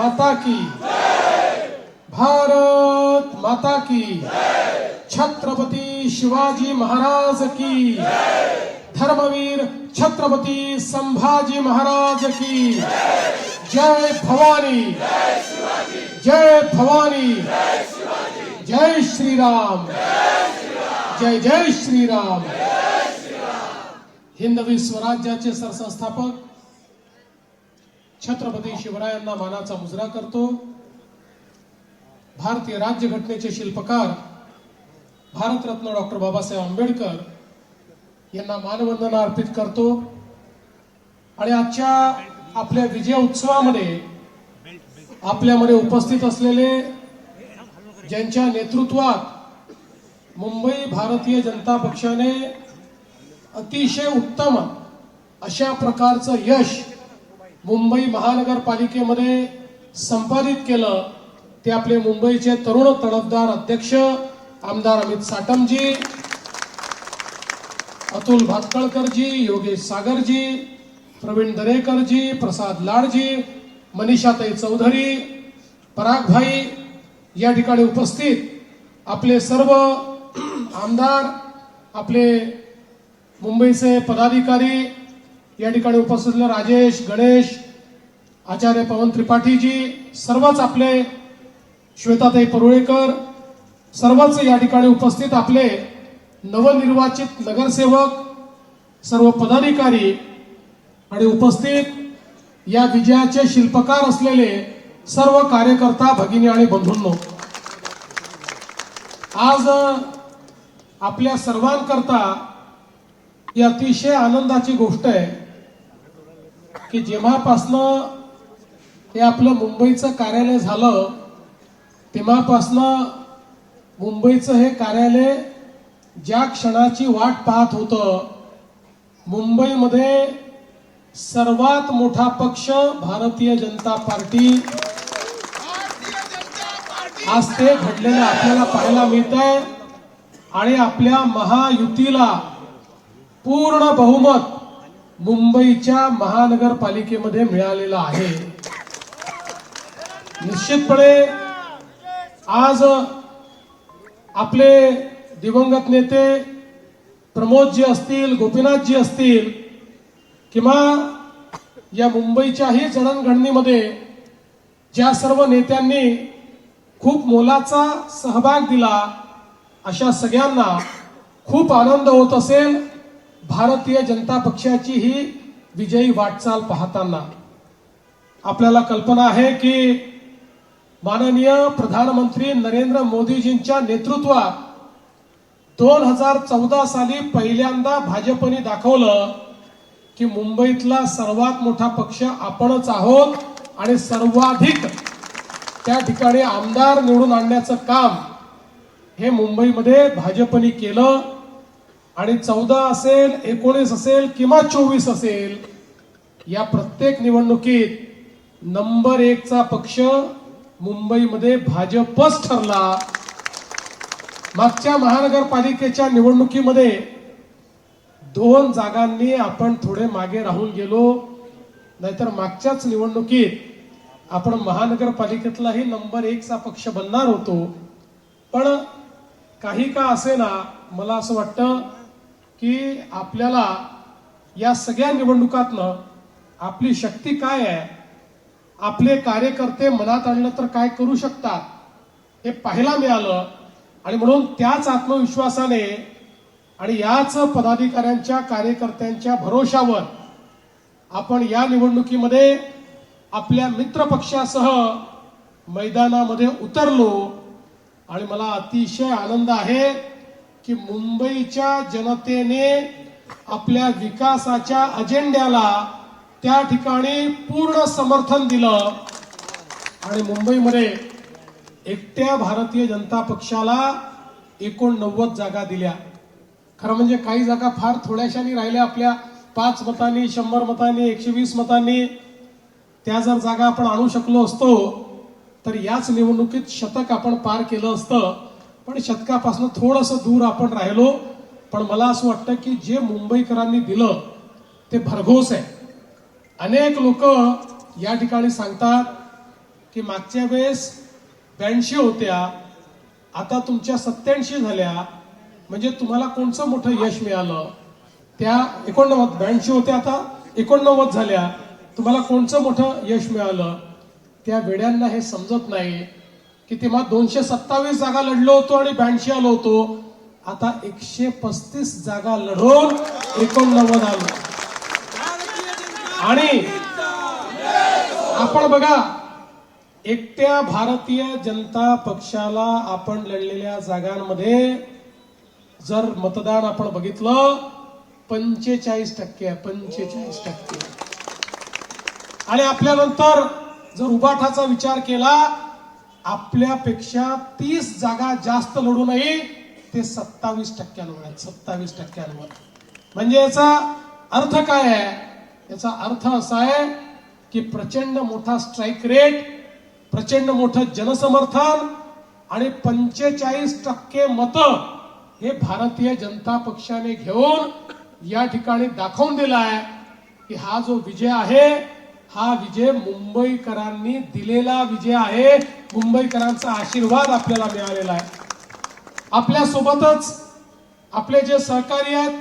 माता की, भारत माता की, छत्रपती शिवाजी महाराज की, धर्मवीर छत्रपती संभाजी महाराज की, जय भवानी, जय भवानी, जय श्रीराम, जय जय श्रीराम। हिंदवी स्वराज्याचे सरसंस्थापक छत्रपती शिवरायांना मानाचा मुजरा करतो। भारतीय राज्यघटनेचे शिल्पकार भारतरत्न डॉक्टर बाबासाहेब आंबेडकर यांना मानवंदना अर्पित करतो। आणि आजच्या आपल्या विजय उत्सवामध्ये आपल्यामध्ये उपस्थित असलेले ज्यांच्या नेतृत्वात मुंबई भारतीय जनता पक्षाने अतिशय उत्तम अशा प्रकारचं यश मुंबई महानगरपालिकेमध्ये संपादित केलं, ते आपले मुंबईचे तरुण तडफदार अध्यक्ष आमदार अमित साटमजी, अतुल भातखळकरजी, योगेश सागरजी, प्रवीण दरेकरजी, प्रसाद लाडजी, मनीषाताई चौधरी, परागभाई, या ठिकाणी उपस्थित आपले सर्व आमदार, आपले मुंबईचे पदाधिकारी, या ठिकाणी उपस्थित राजेश, गणेश, आचार्य पवन त्रिपाठीजी, सर्वच आपले श्वेताताई परुळेकर, सर्वच या ठिकाणी उपस्थित आपले नवनिर्वाचित नगरसेवक, सर्व पदाधिकारी आणि उपस्थित या विजयाचे शिल्पकार असलेले सर्व कार्यकर्ता भगिनी आणि बंधूंनो, आज आपल्या सर्वांकरता ही अतिशय आनंदाची गोष्ट आहे की जेव्हापासनं हे आपलं मुंबईचं कार्यालय झालं तेव्हापासनं मुंबईचं हे कार्यालय ज्या क्षणाची वाट पाहत होतं, मुंबईमध्ये सर्वात मोठा पक्ष भारतीय जनता पार्टी, आज ते घडलेलं आपल्याला पाहायला मिळतंय। आणि आपल्या महायुतीला पूर्ण बहुमत मुंबईच्या महानगरपालिकेमध्ये मिळालेलं आहे। निश्चितपणे आज आपले दिवंगत नेते प्रमोदजी असतील, गोपीनाथजी असतील, किंवा या मुंबईच्याही जडणघडणीमध्ये ज्या सर्व नेत्यांनी खूप मोलाचा सहभाग दिला, अशा सगळ्यांना खूप आनंद होत असेल भारतीय जनता पक्षाची ही विजयी वाटचाल पाहताना। आपल्याला कल्पना आहे की माननीय प्रधानमंत्री नरेंद्र मोदीजींच्या नेतृत्वात 2014 साली पहिल्यांदा भाजपने दाखवलं की मुंबईतला सर्वात मोठा पक्ष आपणच आहोत आणि सर्वाधिक त्या ठिकाणी आमदार निवडून आणण्याचं काम हे मुंबईमध्ये भाजपने केलं। आणि 14 असेल, 19 असेल किंवा 24 असेल, या प्रत्येक निवडणुकीत नंबर 1 चा पक्ष मुंबईमध्ये भाजपच ठरला। मागच्या महानगरपालिकेच्या निवडणुकीमध्ये 2 जागांनी आपण थोडे मागे राहून गेलो, नाहीतर मागच्याच निवडणुकीत आपण महानगरपालिकेतलाही नंबर 1 चा पक्ष बनणार होतो। पण काही का असेना, मला असं वाटतं की आपल्याला या सगळ्या निवडणुकातनं आपली शक्ती काय आहे, आपले कार्यकर्ते मनात आणलं तर काय करू शकतात, हे पाहायला मिळालं। आणि म्हणून त्याच आत्मविश्वासाने आणि याच पदाधिकाऱ्यांच्या कार्यकर्त्यांच्या भरोशावर आपण या निवडणुकीमध्ये आपल्या मित्र पक्षासह मैदानामध्ये उतरलो। आणि मला अतिशय आनंद आहे की मुंबईच्या जनतेने आपल्या विकासाच्या अजेंड्याला त्या ठिकाणी पूर्ण समर्थन दिलं। आणि मुंबईमध्ये एकट्या भारतीय जनता पक्षाला 89 जागा दिल्या। खरं म्हणजे काही जागा फार थोड्याशानी राहिल्या, आपल्या 5 मतांनी, 100 मतांनी, 120 मतांनी। त्या जर जागा आपण आणू शकलो असतो तर याच निवडणुकीत शतक आपण पार केलं असतं। पण शतकापासून थोडंसं दूर आपण राहिलो। पण मला असं वाटतं की जे मुंबईकरांनी दिलं ते भरघोस आहे। अनेक लोक या ठिकाणी सांगतात की मागच्या वेळेस 82 होत्या, आता तुमच्या 87 झाल्या, म्हणजे तुम्हाला कोणचं मोठं यश मिळालं? त्या 82 होत्या, आता 89 झाल्या, तुम्हाला कोणचं मोठं यश मिळालं? त्या वेड्यांना हे समजत नाही की तेव्हा 227 जागा लढलो होतो आणि 82 आलो होतो, आता 135 जागा लढून 89 आलो. आणि आपण बघा, एकट्या भारतीय जनता पक्षाला आपण लढलेल्या जागांमध्ये जर मतदान आपण बघितलं 45% आहे, 45%. आणि आपल्यानंतर जर उबाठाचा विचार केला, आपल्यापेक्षा 30 जागा जास्त लढूनही ते 27%वर आहेत, 27%वर. म्हणजे याचा अर्थ काय आहे? याचा अर्थ असा आहे की प्रचंड मोठा स्ट्राईक रेट, प्रचंड मोठं जनसमर्थन आणि 45% मतं हे भारतीय जनता पक्षाने घेऊन या ठिकाणी दाखवून दिला आहे की हा जो विजय आहे, हा विजय मुंबईकरांनी दिलेला विजय आहे. मुंबईकरांचा आशीर्वाद आपल्याला मिळालेला आहे. आपल्या सोबतच आपले जे सहकारी आहेत,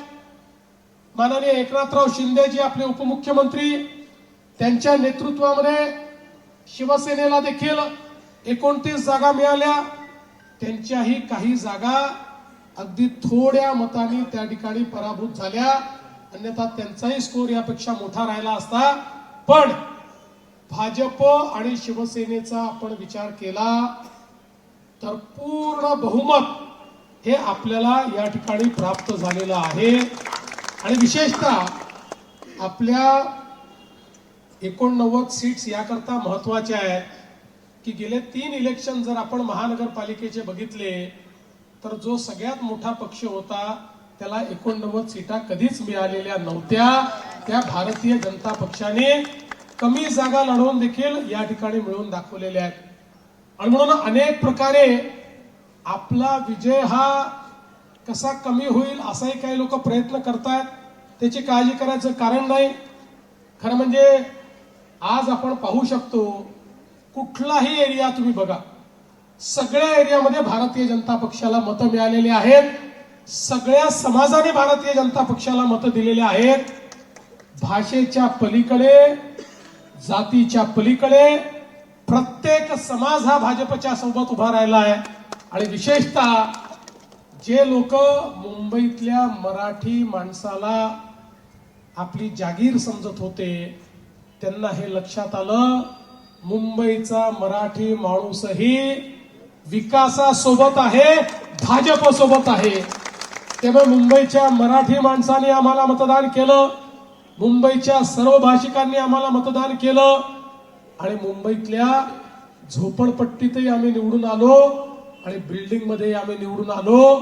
माननीय एकनाथराव शिंदेजी आपले उपमुख्यमंत्री, त्यांच्या नेतृत्वामध्ये शिवसेनेला देखील 29 जागा मिळाल्या. त्यांच्याही काही जागा अगदी थोड्या मतांनी त्या ठिकाणी पराभूत झाल्या, अन्यथा त्यांचाही स्कोर यापेक्षा मोठा राहिला असता. पण भाजप आणि शिवसेनेचा आपण विचार केला तर पूर्ण बहुमत हे आपल्याला या ठिकाणी प्राप्त झालेलं आहे. आणि विशेषतः आपल्या 89 सीट्स याकरता महत्वाच्या आहेत की गेले 3 इलेक्शन जर आपण महानगरपालिकेचे बघितले तर जो सगळ्यात मोठा पक्ष होता त्याला 89 सीटा कधीच मिळालेल्या नव्हत्या. त्या भारतीय जनता पक्षाने कमी जागा लढवून देखील या ठिकाणी मिळवून दाखवलेल्या आहेत. आणि म्हणून अनेक प्रकारे आपला विजय हा कसा कमी होईल असाही काही लोक प्रयत्न करतात. त्याची काळजी करायचं कारण नाही. खरं म्हणजे आज आपण पाहू शकतो, कुठलाही एरिया तुम्ही बघा, सगळ्या एरियामध्ये भारतीय जनता पक्षाला मतं मिळालेली आहेत. सगळ्या समाजाने भारतीय जनता पक्षाला मतं दिलेली आहेत. भाषेच्या पलीकडे, जातीच्या पलीकडे प्रत्येक समाज हा भाजपच्या सोबत उभा राहिला आहे. आणि विशेषतः जे लोक मुंबईतल्या मराठी माणसाला आपली जागीर समजत होते, त्यांना हे लक्षात आलं, मुंबईचा मराठी माणूसही विकासासोबत आहे, भाजप सोबत आहे. तेव्हा मुंबईच्या मराठी माणसाने आम्हाला मतदान केलं, मुंबईच्या सर्व भाषिकांनी आम्हाला मतदान केलं आणि मुंबईतल्या झोपडपट्टीतही आम्ही निवडून आलो आणि बिल्डिंग मध्ये आम्ही निवडून आलो.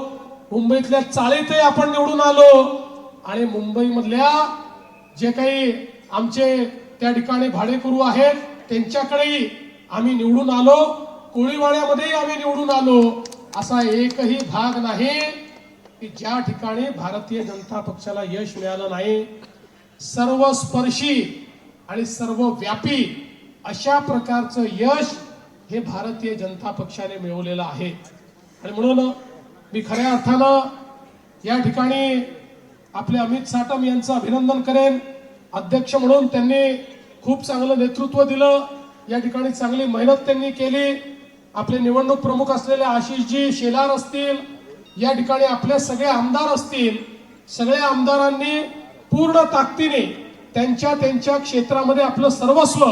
मुंबईतल्या चाळीतही आपण निवडून आलो आणि मुंबईमधल्या जे काही आमचे त्या ठिकाणी भाडेकरू आहेत त्यांच्याकडेही आम्ही निवडून आलो. कोळीवाड्यामध्येही आम्ही निवडून आलो. असा एकही भाग नाही की ज्या ठिकाणी भारतीय जनता पक्षाला यश मिळालं नाही. सर्वस्पर्शी आणि सर्वव्यापी अशा प्रकारचं यश हे भारतीय जनता पक्षाने मिळवलेलं आहे. आणि म्हणून मी खऱ्या अर्थानं या ठिकाणी आपले अमित साटम यांचं अभिनंदन करेन. अध्यक्ष म्हणून त्यांनी खूप चांगलं नेतृत्व दिलं. या ठिकाणी चांगली मेहनत त्यांनी केली. आपले निवडणूक प्रमुख असलेले आशिषजी शेलार असतील, या ठिकाणी आपले सगळे आमदार असतील, सगळ्या आमदारांनी पूर्ण ताकदीने त्यांच्या त्यांच्या क्षेत्रामध्ये आपलं सर्वस्व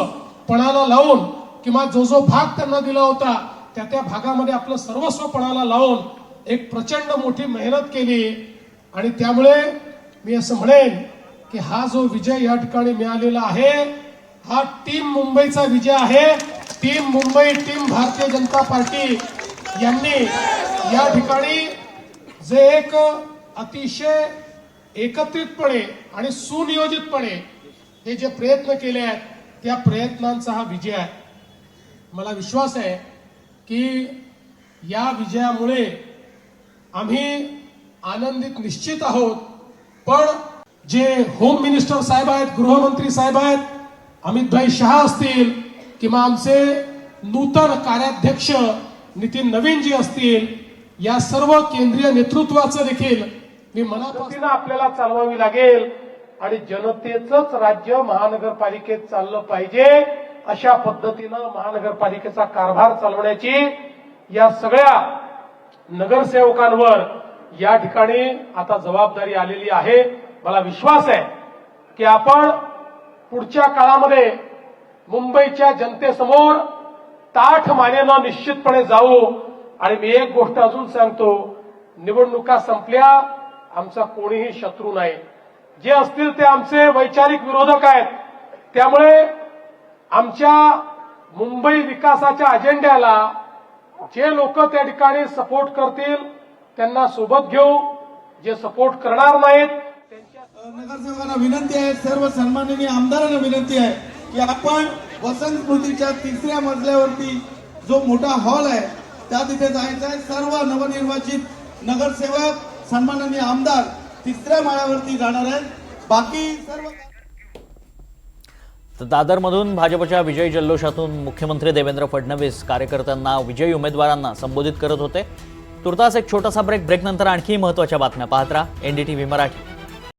पणाला लावून किंवा जो जो भाग त्यांना दिला होता त्या त्या भागामध्ये आपलं सर्वस्व पणाला लावून एक प्रचंड मोठी मेहनत केली. आणि त्यामुळे मी असं म्हणेन की हा जो विजय या ठिकाणी मिळालेला आहे हा टीम मुंबईचा विजय आहे. Team Mumbai, team Bharatiya Janata party यांनी या ठिकाणी जे एक अतिशय एकत्रितपणे आणि सुनियोजितपणे हे जे प्रयत्न केले आहेत त्या प्रयत्नांचा हा विजय आहे. मला विश्वास आहे की या विजयामुळे आम्ही आनंदित निश्चित आहोत. पण जे होम मिनिस्टर साहेब आहेत, गृहमंत्री साहेब आहेत, अमित भाई शहा असतील किंवा आमचे नूतन कार्याध्यक्ष नितीन नवीनजी असतील, या सर्व केंद्रीय नेतृत्वाचं देखील मी मनापासून आपल्याला चालवावी लागेल आणि जनतेचंच राज्य महानगरपालिकेत चाललं पाहिजे अशा पद्धतीनं महानगरपालिकेचा कारभार चालवण्याची या सगळ्या नगरसेवकांवर या ठिकाणी आता जबाबदारी आलेली आहे। मला विश्वास आहे की आपण पुढच्या काळामध्ये मुंबईच्या जनतेसमोर ताठ मानेनं निश्चितपणे जाऊ। आणि मी एक गोष्ट अजून सांगतो, निवडणुका संपल्या, आमचा कोणीही शत्रू नाही, जे असतील ते आमचे वैचारिक विरोधक आहेत। त्यामुळे आमच्या मुंबई विकासाच्या अजेंड्याला जे लोक त्या ठिकाणी सपोर्ट करतील त्यांना सोबत घेऊ, जे सपोर्ट करणार नाहीत नगरसेवकांना विनंती आहे, सर्व सन्माननीय आमदारांना विनंती आहे की आपण वसंत स्मृतीच्या 3ऱ्या मजल्यावरती जो मोठा हॉल आहे त्या तिथे जायचं आहे। सर्व नवनिर्वाचित नगरसेवक सन्माननीय आमदार 3ऱ्या माळ्यावरती जाणार आहेत। बाकी सर्व दादरमधून भाजपच्या विजयी जल्लोषातून मुख्यमंत्री देवेंद्र फडणवीस कार्यकर्त्यांना, विजयी उमेदवारांना संबोधित करत होते। तुर्तास एक छोटासा ब्रेकनंतर आणखी महत्त्वाच्या बातम्या पाहत राहा NDTV मराठी।